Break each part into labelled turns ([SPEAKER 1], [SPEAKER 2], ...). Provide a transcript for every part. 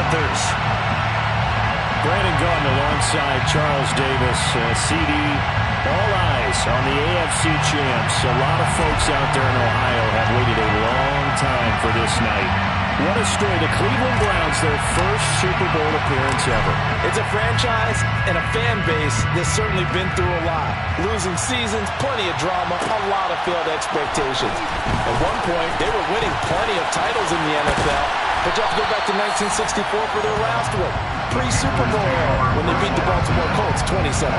[SPEAKER 1] Panthers. Brandon Gaudin alongside Charles Davis. CD, all eyes on the AFC champs. A lot of folks out there in Ohio have waited a long time for this night. What a story. The Cleveland Browns, their first Super Bowl appearance ever.
[SPEAKER 2] It's a franchise and a fan base that's certainly been through a lot. Losing seasons, plenty of drama, a lot of failed expectations. At one point, they were winning plenty of titles in the NFL, but you have to go back to 1964 for their last one. Pre-Super Bowl era, when they beat the Baltimore Colts 27-0.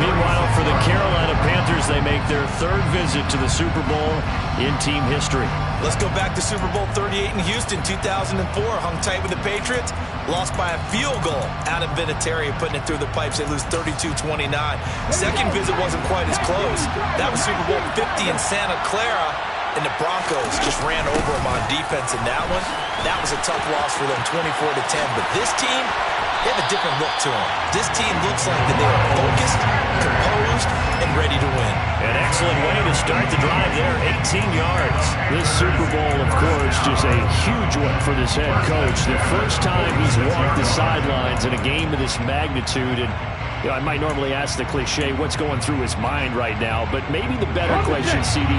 [SPEAKER 1] Meanwhile, for the Carolina Panthers, they make their third visit to the Super Bowl in team history.
[SPEAKER 3] Let's go back to Super Bowl 38 in Houston, 2004. Hung tight with the Patriots. Lost by a field goal out of Vinatieri, putting it through the pipes. They lose 32-29. Second visit wasn't quite as close. That was Super Bowl 50 in Santa Clara. And the Broncos just ran over them on defense in that one. That was a tough loss for them, 24-10. But this team, they have a different look to them. This team looks like that they are focused, composed, and ready to win.
[SPEAKER 1] An excellent way to start the drive there, 18 yards. This Super Bowl, of course, just a huge one for this head coach. The first time he's walked the sidelines in a game of this magnitude. And you know, I might normally ask the cliche, what's going through his mind right now? But maybe the better question, CD,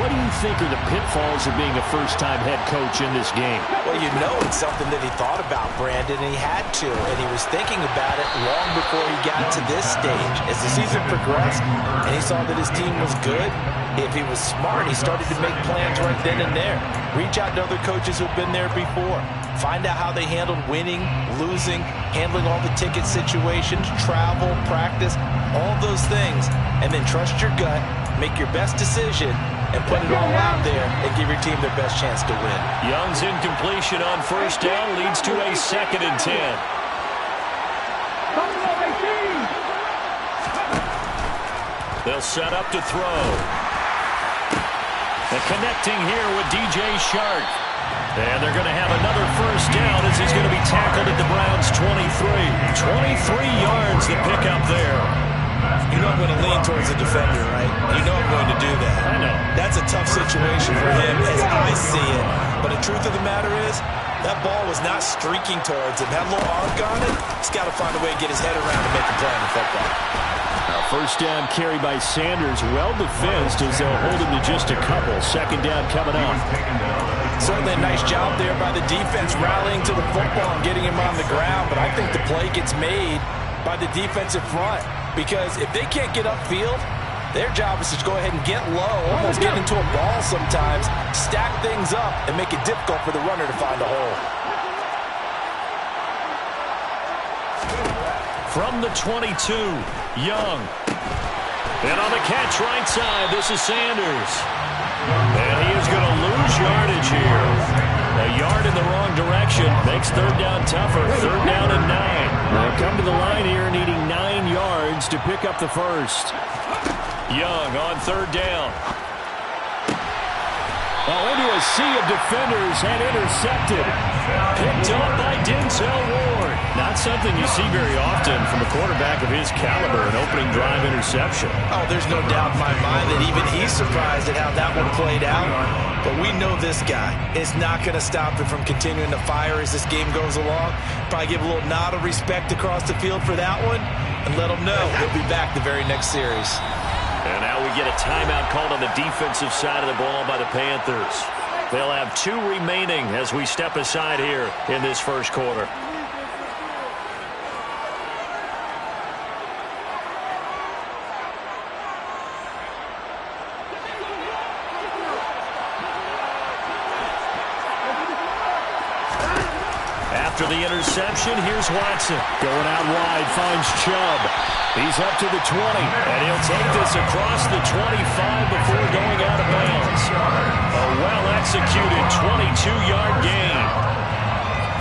[SPEAKER 1] what do you think are the pitfalls of being a first-time head coach in this game?
[SPEAKER 2] Well, you know it's something that he thought about, Brandon, and he had to. And he was thinking about it long before he got to this stage. As the season progressed and he saw that his team was good, if he was smart, he started to make plans right then and there. Reach out to other coaches who've been there before. Find out how they handled winning, losing, handling all the ticket situations, travel, practice, all those things. And then trust your gut, make your best decision, and put it all out there and give your team their best chance to win.
[SPEAKER 1] Young's incompletion on first down leads to a 2nd and 10. They'll set up to throw. And connecting here with DJ Shark. And they're going to have another first down as he's going to be tackled at the Browns' 23. 23 yards to pick up there.
[SPEAKER 3] You know I'm going to lean towards the defender, right? You know I'm going to do that.
[SPEAKER 1] I know.
[SPEAKER 3] That's a tough situation for him as I see it. But the truth of the matter is, that ball was not streaking towards him. Had a little arc on it. He's got to find a way to get his head around and make a play on the football.
[SPEAKER 1] Now, first down carry by Sanders. Well defensed as they'll hold him to just a couple. Second down coming up.
[SPEAKER 2] Certainly a nice job there by the defense rallying to the football and getting him on the ground. But I think the play gets made by the defensive front. Because if they can't get upfield, their job is to go ahead and get low, almost get into a ball sometimes, stack things up, and make it difficult for the runner to find a hole.
[SPEAKER 1] From the 22, Young. And on the catch right side, this is Sanders. And he is going to lose yardage here. A yard in the wrong direction makes third down tougher. Third down and 9. They'll come to the line here needing 9 yards to pick up the first. Young on third down. Into a sea of defenders and intercepted. Picked up by Denzel Ward. Not something you see very often from a quarterback of his caliber, an opening drive interception.
[SPEAKER 3] Oh, there's no doubt in my mind that even he's surprised at how that one played out. But we know this guy is not going to stop him from continuing to fire as this game goes along. Probably give a little nod of respect across the field for that one and let him know he'll be back the very next series.
[SPEAKER 1] And now we get a timeout called on the defensive side of the ball by the Panthers. They'll have 2 remaining as we step aside here in this first quarter. After the interception, here's Watson. Going out wide, finds Chubb. He's up to the 20, and he'll take this across the 25 before going out of bounds. A well-executed 22-yard gain.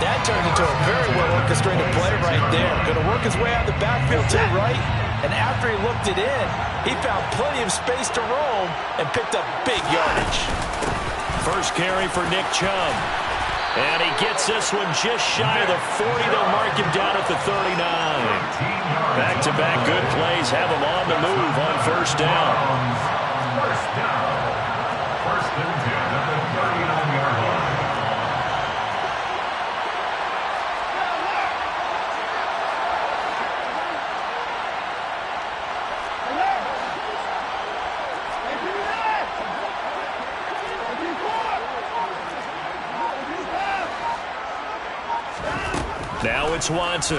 [SPEAKER 2] That turned into a very well-orchestrated play right there. Going to work his way out of the backfield to the right, and after he looked it in, he found plenty of space to roam and picked up big yardage.
[SPEAKER 1] First carry for Nick Chubb. And he gets this one just shy of the 40. They'll mark him down at the 39. Back-to-back good plays have him on the move on first down.
[SPEAKER 4] First down. First and 10 at the 39-yard line.
[SPEAKER 1] Now it's Watson.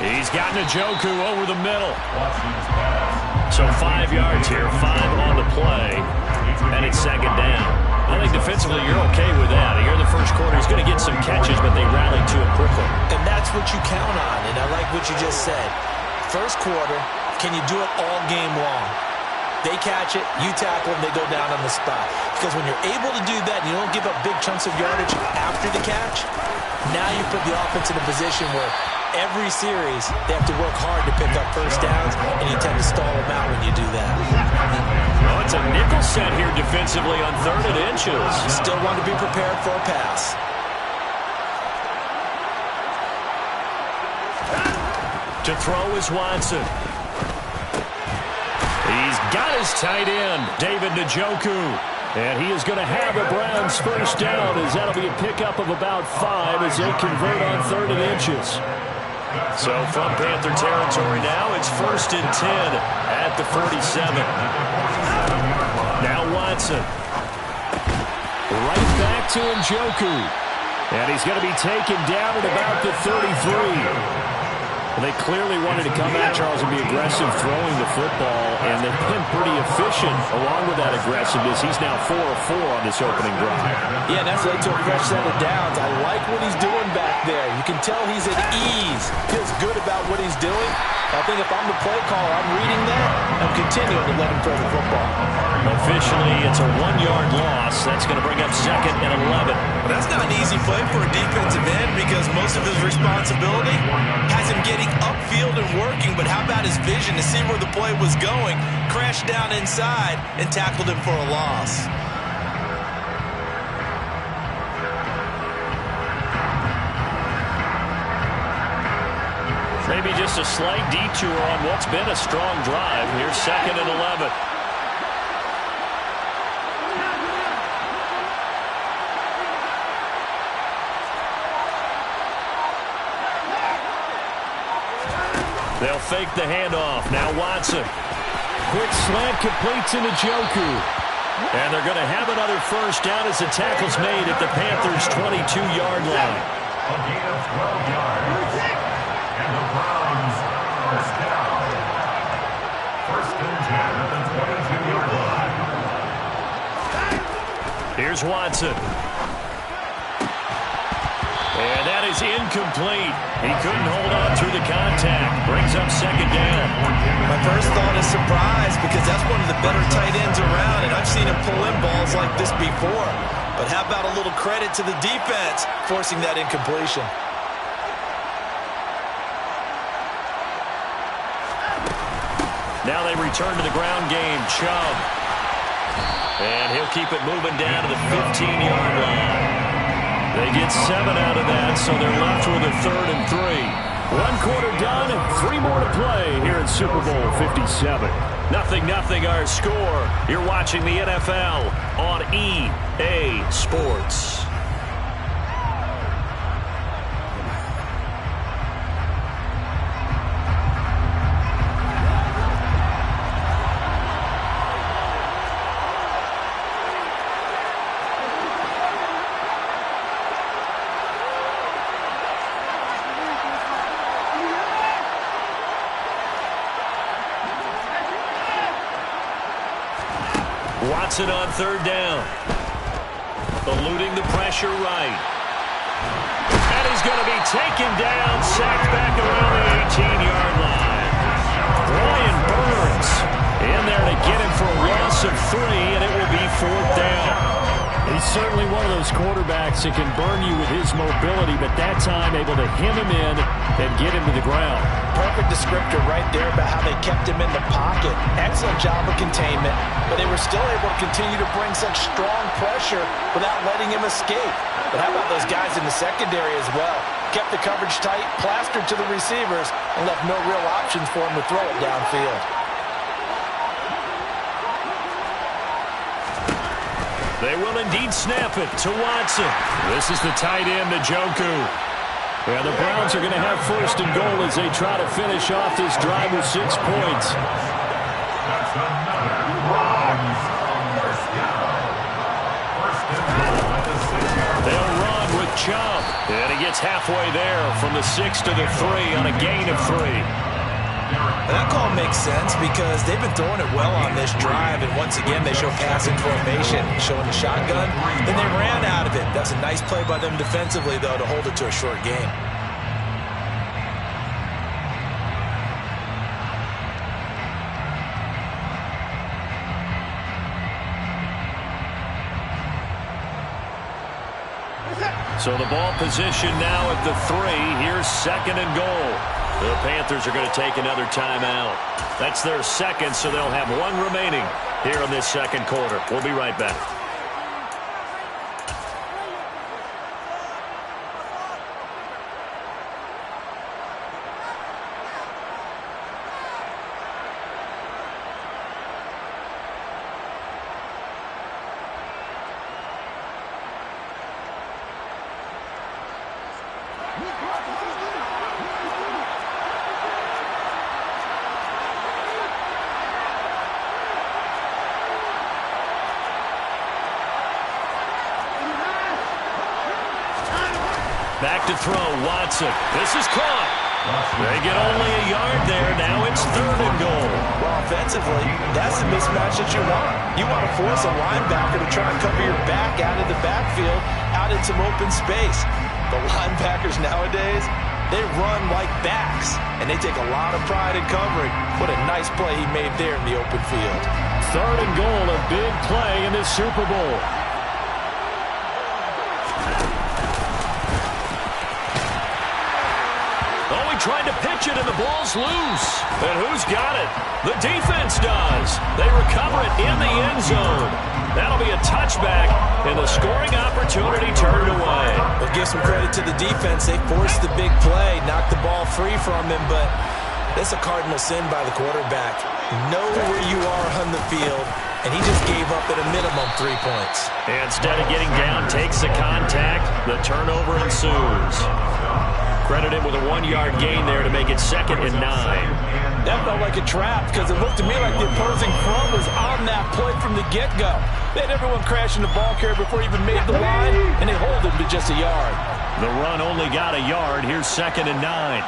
[SPEAKER 1] He's got Njoku over the middle. So 5 yards here, 5 on the play, and it's second down. I think defensively you're okay with that. Here in the first quarter, he's going to get some catches, but they rallied to it quickly.
[SPEAKER 2] And that's what you count on, and I like what you just said. First quarter, can you do it all game long? They catch it, you tackle them, they go down on the spot. Because when you're able to do that and you don't give up big chunks of yardage after the catch, now you put the offense in a position where every series they have to work hard to pick up first downs, and you tend to stall them out when you do that.
[SPEAKER 1] Oh, it's a nickel set here defensively on 3rd and inches.
[SPEAKER 2] Still want to be prepared for a pass.
[SPEAKER 1] To throw is Watson. He's got his tight end, David Njoku. And he is going to have the Browns first down, as that'll be a pickup of about 5 as they convert on 3rd and inches. So from Panther territory now, it's 1st and 10 at the 47. Now Watson. Right back to Njoku. And he's going to be taken down at about the 33. Well, they clearly wanted to come at Charles and be aggressive throwing the football, and they've been pretty efficient along with that aggressiveness. He's now 4 of 4 on this opening drive.
[SPEAKER 2] Yeah, that's led to a fresh set of downs. I like what he's doing back there. You can tell he's at ease. Feels good about what he's doing. I think if I'm the play caller, I'm reading that. I'm continuing to let him throw the football.
[SPEAKER 1] Officially, it's a 1-yard loss. That's going to bring up 2nd and 11.
[SPEAKER 3] Well, that's not an easy play for a defensive end because most of his responsibility has him getting upfield and working, but how about his vision to see where the play was going, crashed down inside, and tackled him for a loss.
[SPEAKER 1] Maybe just a slight detour on what's been a strong drive. Here's 2nd and 11. They'll fake the handoff. Now Watson. Quick slant completes into Njoku. And they're going to have another first down as the tackle's made at the Panthers' 22-yard line.
[SPEAKER 4] A gain of 12 yards. And the Browns first down. 1st and 10 at the 22-yard line.
[SPEAKER 1] Here's Watson. And that is incomplete. He couldn't hold on through the contact. Brings up 2nd down.
[SPEAKER 3] My first thought is surprise because that's one of the better tight ends around, and I've seen him pull in balls like this before. But how about a little credit to the defense forcing that incompletion?
[SPEAKER 1] Now they return to the ground game. Chubb. And he'll keep it moving down to the 15-yard line. They get 7 out of that, so they're left with a 3rd and 3. 1 quarter done and 3 more to play here in Super Bowl 57. 0-0 our score. You're watching the NFL on EA Sports. Watson on 3rd down. Eluding the pressure right. And he's going to be taken down, sacked back around the 18-yard line. Brian Burns in there to get him for a loss of 3, and it will be 4th down. He's certainly one of those quarterbacks that can burn you with his mobility, but that time able to hem him in and get him to the ground.
[SPEAKER 2] Perfect descriptor right there about how they kept him in the pocket. Excellent job of containment, but they were still able to continue to bring such strong pressure without letting him escape. But how about those guys in the secondary as well? Kept the coverage tight, plastered to the receivers, and left no real options for him to throw it downfield.
[SPEAKER 1] They will indeed snap it to Watson. This is the tight end, Njoku. And the Browns are going to have 1st and goal as they try to finish off this drive with 6 points.
[SPEAKER 4] That's another Browns first down. 1st and 10 at the 6-yard line.
[SPEAKER 1] They'll run with Chubb. And he gets halfway there from the 6 to the 3 on a gain of 3.
[SPEAKER 3] That call makes sense because they've been throwing it well on this drive, and once again they show passing formation, showing the shotgun. Then they ran out of it. That's a nice play by them defensively, though, to hold it to a short gain.
[SPEAKER 1] So the ball position now at the 3. Here's 2nd and goal. The Panthers are going to take another timeout. That's their second, so they'll have 1 remaining here in this second quarter. We'll be right back. Back to throw, Watson. This is caught. They get only a yard there. Now it's 3rd and goal.
[SPEAKER 3] Well, offensively, that's the mismatch that you want. You want to force a linebacker to try and cover your back out of the backfield, out in some open space. The linebackers nowadays, they run like backs, and they take a lot of pride in covering. What a nice play he made there in the open field.
[SPEAKER 1] 3rd and goal, a big play in this Super Bowl. Trying to pitch it, and the ball's loose. And who's got it? The defense does. They recover it in the end zone. That'll be a touchback, and the scoring opportunity turned away.
[SPEAKER 3] We'll give some credit to the defense. They forced the big play, knocked the ball free from him, but that's a cardinal sin by the quarterback. Know where you are on the field, and he just gave up at a minimum 3 points.
[SPEAKER 1] Instead of getting down, takes the contact. The turnover ensues. Credit him with a 1-yard gain there to make it 2nd and 9.
[SPEAKER 3] That felt like a trap because it looked to me like the opposing front was on that play from the get-go. They had everyone crashing the ball carrier before he even made the line, and they hold him to just a yard.
[SPEAKER 1] The run only got a yard. Here's 2nd and 9.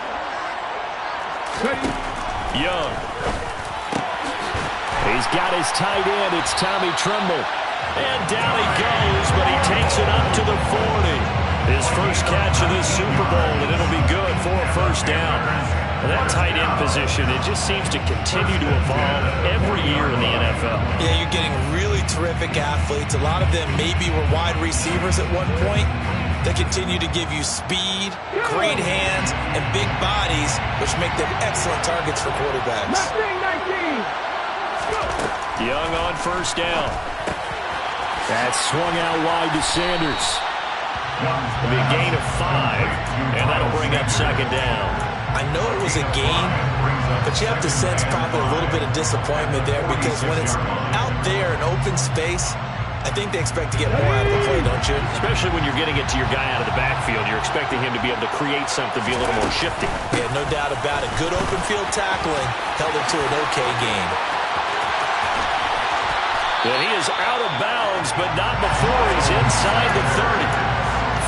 [SPEAKER 1] Young. He's got his tight end. It's Tommy Tremble. And down he goes, but he takes it up to the 40. His first catch of this Super Bowl, and it'll be good for a first down. Well, that tight end position, it just seems to continue to evolve every year in the NFL.
[SPEAKER 3] Yeah, you're getting really terrific athletes. A lot of them maybe were wide receivers at one point. They continue to give you speed, great hands, and big bodies, which make them excellent targets for quarterbacks.
[SPEAKER 1] Young on first down. That's swung out wide to Sanders. It'll be a gain of 5, and that'll bring up 2nd down.
[SPEAKER 3] I know it was a gain, but you have to sense probably a little bit of disappointment there because when it's out there in open space, I think they expect to get more out of the play, don't you?
[SPEAKER 1] Especially when you're getting it to your guy out of the backfield. You're expecting him to be able to create something, be a little more shifty.
[SPEAKER 3] Yeah, no doubt about it. Good open field tackling held him to an okay gain.
[SPEAKER 1] And he is out of bounds, but not before he's inside the 30.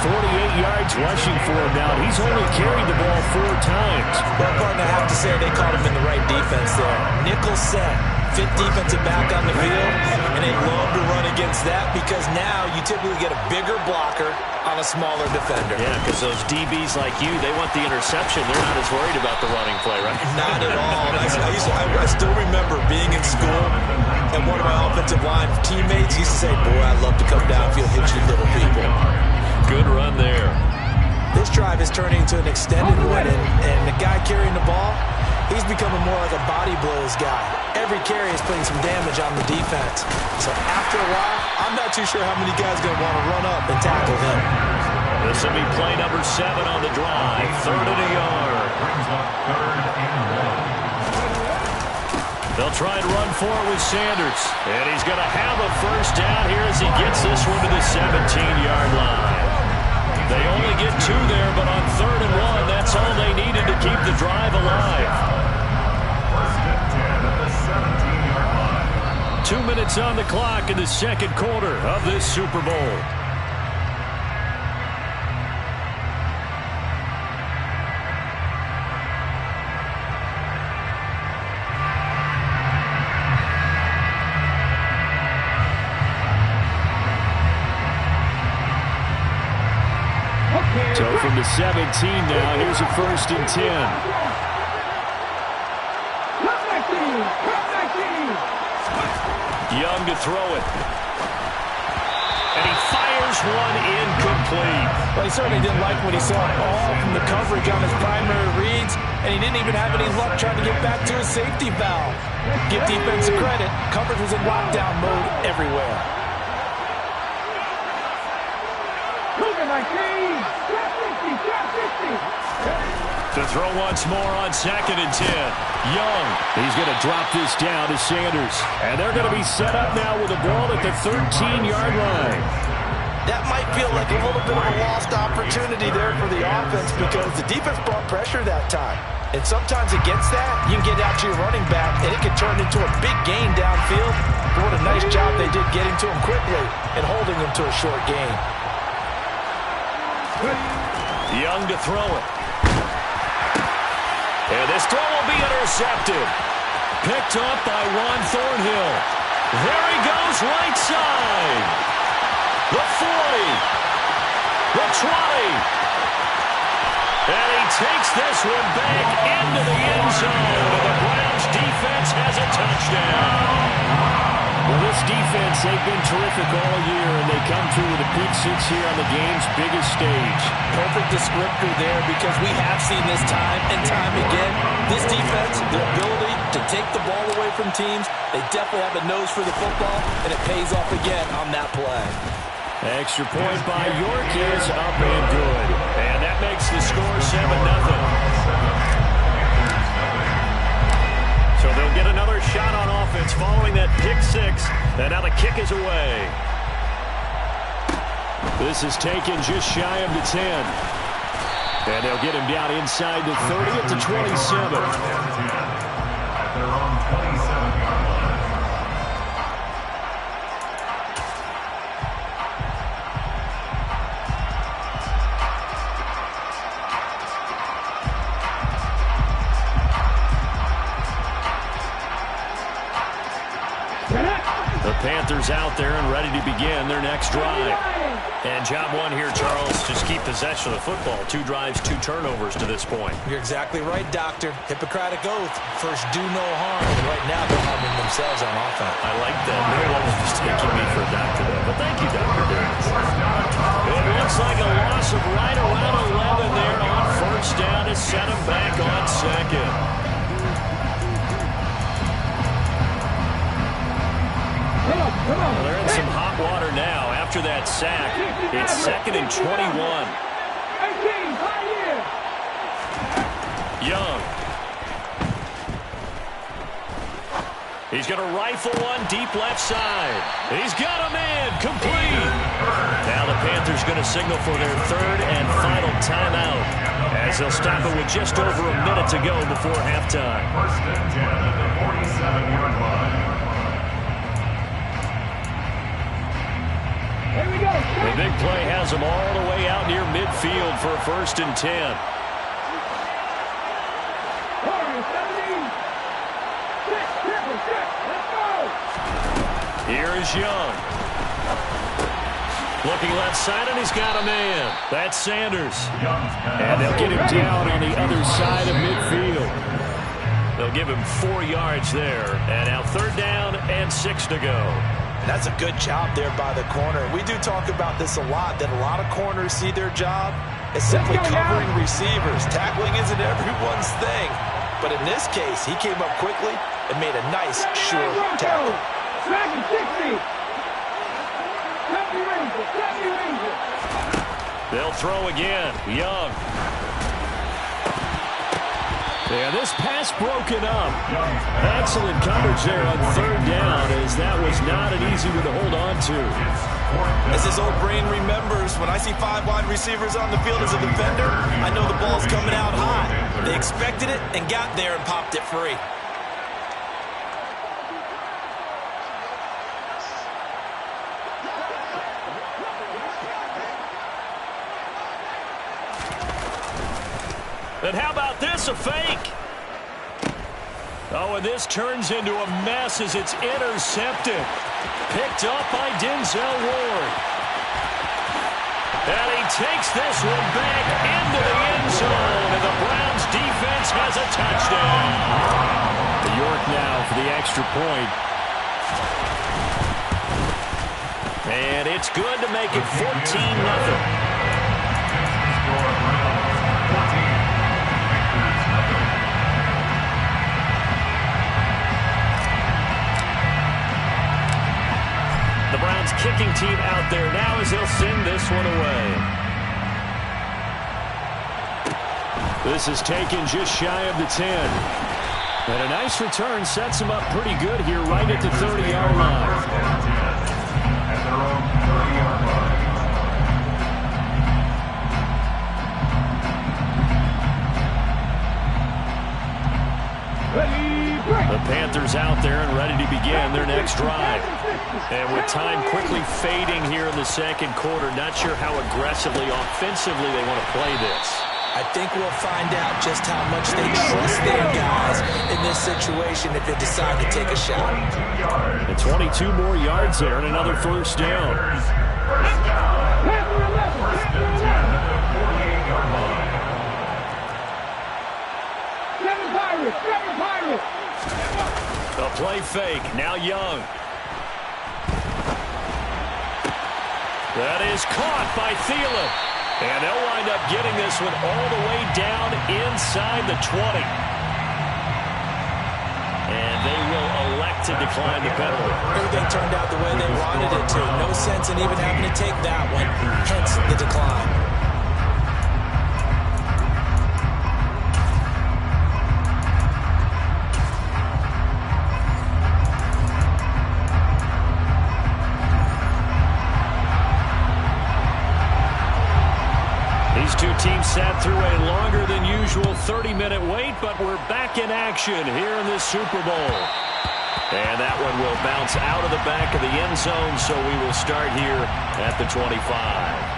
[SPEAKER 1] 48 yards rushing for him now. He's only carried the ball 4 times.
[SPEAKER 3] Well, partner, I have to say they caught him in the right defense there. Nickel set, 5th defensive back on the field, and they love to run against that because now you typically get a bigger blocker on a smaller defender.
[SPEAKER 1] Yeah, because those DBs like you, they want the interception. They're not as worried about the running play, right?
[SPEAKER 3] Not at all. I still remember being in school, and one of my offensive line teammates used to say, boy, I'd love to come downfield, hit you little people.
[SPEAKER 1] Good run there.
[SPEAKER 3] This drive is turning into an extended one, and the guy carrying the ball, he's becoming more like a body blows guy. Every carry is putting some damage on the defense. So after a while, I'm not too sure how many guys are going to want to run up and tackle him.
[SPEAKER 1] This will be play number 7 on the drive. 3rd and a yard. They'll try and run for it with Sanders. And he's going to have a first down here as he gets this one to the 17-yard line. They only get 2 there, but on 3rd and 1, that's all they needed to keep the drive alive. 2 minutes on the clock in the second quarter of this Super Bowl. from the 17 now. Here's a 1st and 10. Young to throw it. And he fires one incomplete.
[SPEAKER 2] Well, he certainly didn't like what he saw all from the coverage on his primary reads, and he didn't even have any luck trying to get back to his safety valve. Give defense credit. Coverage was in lockdown mode everywhere.
[SPEAKER 1] To throw once more on 2nd and 10. Young, he's going to drop this down to Sanders. And they're going to be set up now with the ball at the 13-yard line.
[SPEAKER 2] That might feel like a little bit of a lost opportunity there for the offense because the defense brought pressure that time. And sometimes against that, you can get out to your running back, and it can turn into a big gain downfield. But what a nice job they did getting to him quickly and holding him to a short gain.
[SPEAKER 1] Young to throw it. And this throw will be intercepted. Picked up by Juan Thornhill. There he goes, right side. The 40. The 20. And he takes this one back into the end zone. And the Browns defense has a touchdown. Well, this defense, they've been terrific all year, and they come through with a pick six here on the game's biggest stage.
[SPEAKER 2] Perfect descriptor there because we have seen this time and time again. This defense, their ability to take the ball away from teams, they definitely have a nose for the football, and it pays off again on that play.
[SPEAKER 1] Extra point by York is up and good. And that makes the score 7-0. So they'll get another shot on offense following that pick six. And now the kick is away. This is taken just shy of the 10. And they'll get him down inside the 30 at the 27.
[SPEAKER 4] At their own 27-yard line.
[SPEAKER 1] The Panthers out there and ready to begin their next drive. And job one here, Charles, just keep possession of the football. 2 drives, 2 turnovers to this point.
[SPEAKER 2] You're exactly right, Doctor. Hippocratic oath. First, do no harm. And right now, they're harming themselves on offense.
[SPEAKER 1] I like that. No one was mistaking me for a doctor, though. But thank you, Dr. Davis. It looks like a loss of right around 11 there on 1st down to set him back on 2nd. Well, they're in some hot water now. After that sack, it's 2nd and 21. Young. He's going to rifle one deep left side. He's got a man complete. Now the Panthers going to signal for their 3rd and final timeout as they'll stop it with just over a minute to go before halftime.
[SPEAKER 4] 1st and 10 at the 47-yard line.
[SPEAKER 1] The big play has them all the way out near midfield for a 1st and 10. Here is Young. Looking left side, and he's got a man. That's Sanders. And they'll get him down on the other side of midfield. They'll give him 4 yards there. And now 3rd down and 6 to go.
[SPEAKER 2] That's a good job there by the corner. We do talk about this a lot, that a lot of corners see their job as simply covering receivers. Tackling isn't everyone's thing. But in this case, he came up quickly and made a nice, sure tackle.
[SPEAKER 1] They'll throw again. Young. Yeah, this pass broken up. Excellent coverage there on 3rd down, as that was not an easy one to hold on to.
[SPEAKER 2] As his old brain remembers, when I see 5 wide receivers on the field as a defender, I know the ball's coming out high. They expected it and got there and popped it free.
[SPEAKER 1] And how about this, a fake? Oh, and this turns into a mess as it's intercepted. Picked up by Denzel Ward. And he takes this one back into the end zone. And the Browns defense has a touchdown. York now for the extra point. And it's good to make it 14-0. The Browns kicking team out there now as they'll send this one away. This is taken just shy of the 10. And a nice return sets him up pretty good here right at the 30-yard line. The Panthers out there and ready to begin their next drive. And with time quickly fading here in the second quarter, not sure how aggressively, offensively they want to play this.
[SPEAKER 2] I think we'll find out just how much they trust their guys in this situation if they decide to take a shot.
[SPEAKER 1] And 22 more yards there and another first down. A play fake. Now Young. That is caught by Thielen. And they'll wind up getting this one all the way down inside the 20. And they will elect to decline the penalty.
[SPEAKER 2] Everything turned out the way they wanted it to. No sense in even having to take that one. Hence the decline.
[SPEAKER 1] These two teams sat through a longer than usual 30-minute wait, but we're back in action here in this Super Bowl. And that one will bounce out of the back of the end zone, so we will start here at the 25.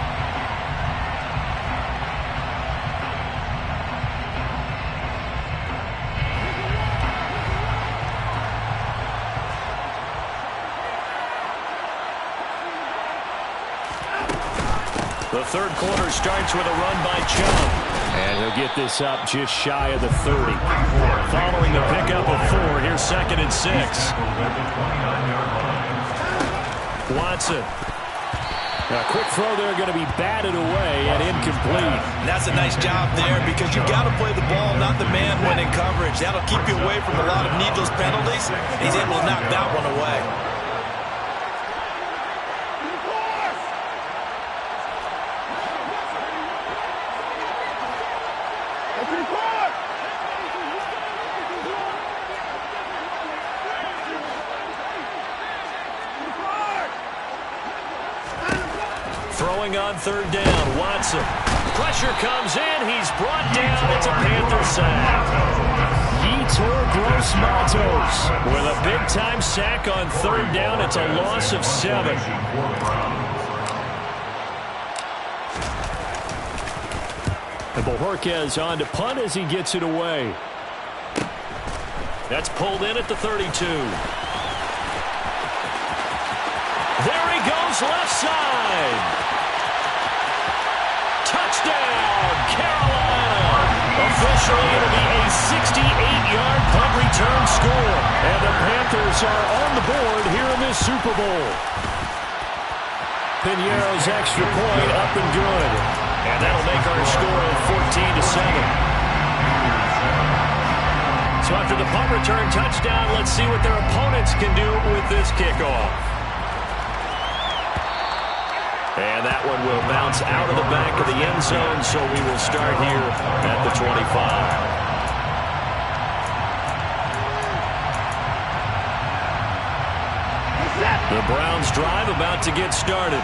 [SPEAKER 1] The third quarter starts with a run by Chubb. And he'll get this up just shy of the 30. Following the pickup of 4, here's 2nd and 6. Watson. A quick throw there going to be batted away and incomplete.
[SPEAKER 3] And that's a nice job there because you got to play the ball, not the man when in coverage. That'll keep you away from a lot of needless penalties. He's able to knock that one away.
[SPEAKER 1] Throwing on third down, Watson. Pressure comes in, he's brought down, it's a Panther sack. Yetur Gross-Matos with a big-time sack on third down, it's a loss of 7. And Bojorquez on to punt as he gets it away. That's pulled in at the 32. There he goes, left side. Touchdown, Carolina. Officially, it'll be a 68-yard punt return score. And the Panthers are on the board here in this Super Bowl. Piñeiro's extra point up and good. And that'll make our score 14-7. So after the punt return touchdown, let's see what their opponents can do with this kickoff. And that one will bounce out of the back of the end zone, so we will start here at the 25. The Browns drive about to get started.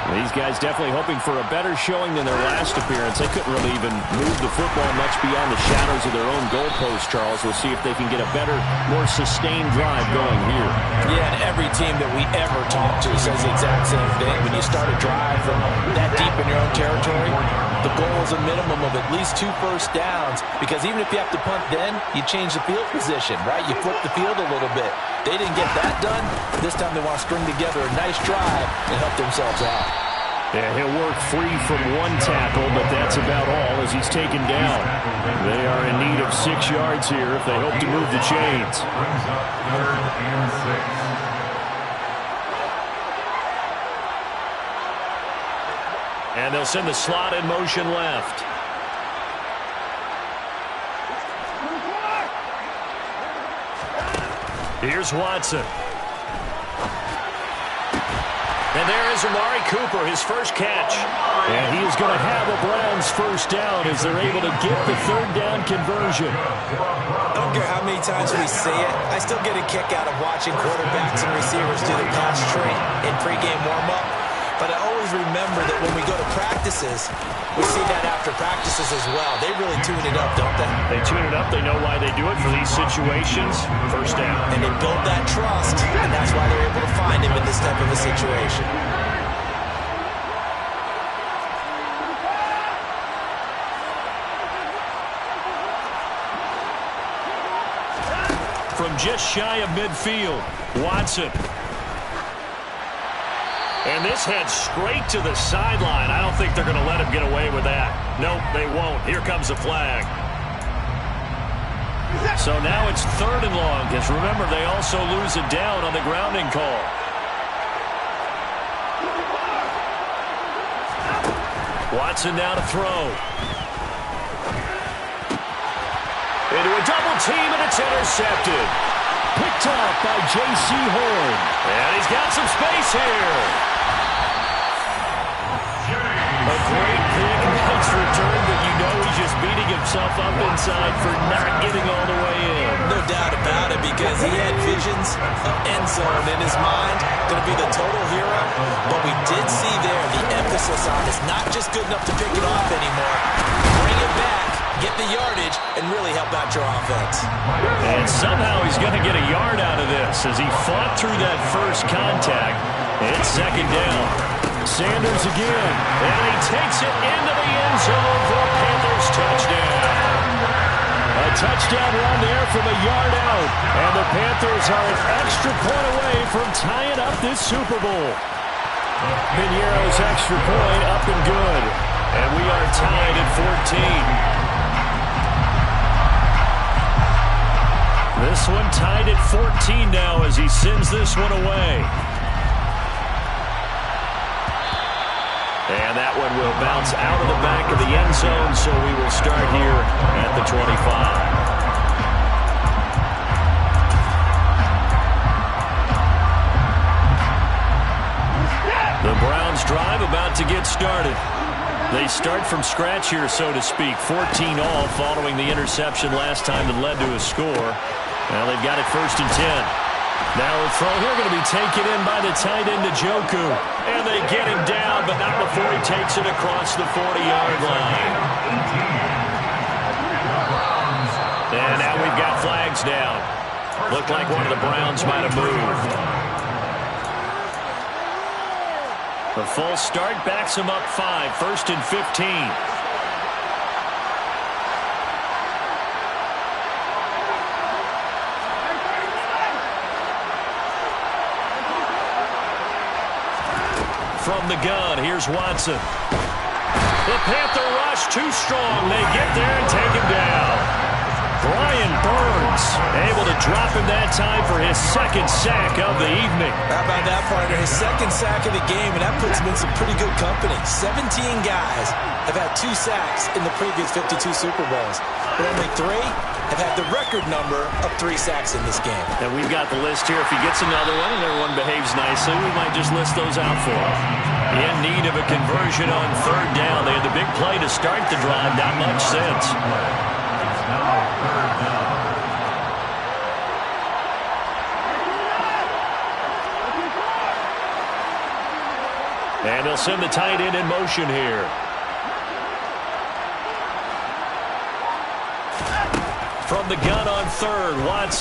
[SPEAKER 1] These guys definitely hoping for a better showing than their last appearance. They couldn't really even move the football much beyond the shadows of their own goalpost, Charles. We'll see if they can get a better, more sustained drive going here.
[SPEAKER 2] Yeah, and every team that we ever talk to says the exact same thing. When you start a drive from that deep in your own territory, the goal is a minimum of at least 2 first downs, because even if you have to punt then, you change the field position, right? You flip the field a little bit. They didn't get that done. This time they want to string together a nice drive and help themselves out.
[SPEAKER 1] Yeah, he'll work free from one tackle, but that's about all as he's taken down. They are in need of 6 yards here if they hope to move the chains.
[SPEAKER 4] Brings up 3rd and 6.
[SPEAKER 1] And they'll send the slot in motion left. Here's Watson. And there is Amari Cooper, his first catch. And he is going to have a Browns first down as they're able to get the 3rd down conversion.
[SPEAKER 2] I don't care how many times we say it, I still get a kick out of watching quarterbacks and receivers do the pass tree in pregame warm-up. But I always remember that when we go to practices, we see that after practices as well. They really tune it up, don't they?
[SPEAKER 1] They tune it up. They know why they do it for these situations. First down.
[SPEAKER 2] And they build that trust, and that's why they're able to find him in this type of a situation.
[SPEAKER 1] From just shy of midfield, Watson. And this heads straight to the sideline. I don't think they're going to let him get away with that. Nope, they won't. Here comes the flag. So now it's 3rd and long, because remember, they also lose it down on the grounding call. Watson now to throw. Into a double team, and it's intercepted. Picked off by J.C. Horn. And he's got some space here. A great pick, nice return, but you know he's just beating himself up inside for not getting all the way in.
[SPEAKER 2] No doubt about it, because he had visions of end zone in his mind, going to be the total hero. But we did see there the emphasis on it's not just good enough to pick it off anymore. Bring it back, get the yardage, and really help out your offense.
[SPEAKER 1] And somehow he's going to get a yard out of this as he fought through that first contact. It's 2nd down. Sanders again, and he takes it into the end zone for a Panthers touchdown. A touchdown run there from a yard out, and the Panthers are an extra point away from tying up this Super Bowl. Piñeiro's extra point up and good, and we are tied at 14. This one tied at 14 now as he sends this one away. And that one will bounce out of the back of the end zone, so we will start here at the 25. The Browns drive about to get started. They start from scratch here, so to speak. 14 all following the interception last time that led to a score. Now they've got it 1st and 10. Now a throw here going to be taken in by the tight end Njoku. And they get him down, but not before he takes it across the 40-yard line. And now we've got flags down. Looked like one of the Browns might have moved. The false start backs him up 5, 1st and 15. From the gun, here's Watson. The Panther rush too strong. They get there and take him down. Brian Burns able to drop him that time for his 2nd sack of the evening.
[SPEAKER 2] How about that, partner? His 2nd sack of the game, and that puts him in some pretty good company. 17 guys have had 2 sacks in the previous 52 Super Bowls, but only 3 have had the record number of 3 sacks in this game.
[SPEAKER 1] And we've got the list here. If he gets another one and everyone behaves nicely, we might just list those out for him. In need of a conversion on 3rd down. They had the big play to start the drive. Not much since. And they'll send the tight end in motion here. From the gun on 3rd, Watson.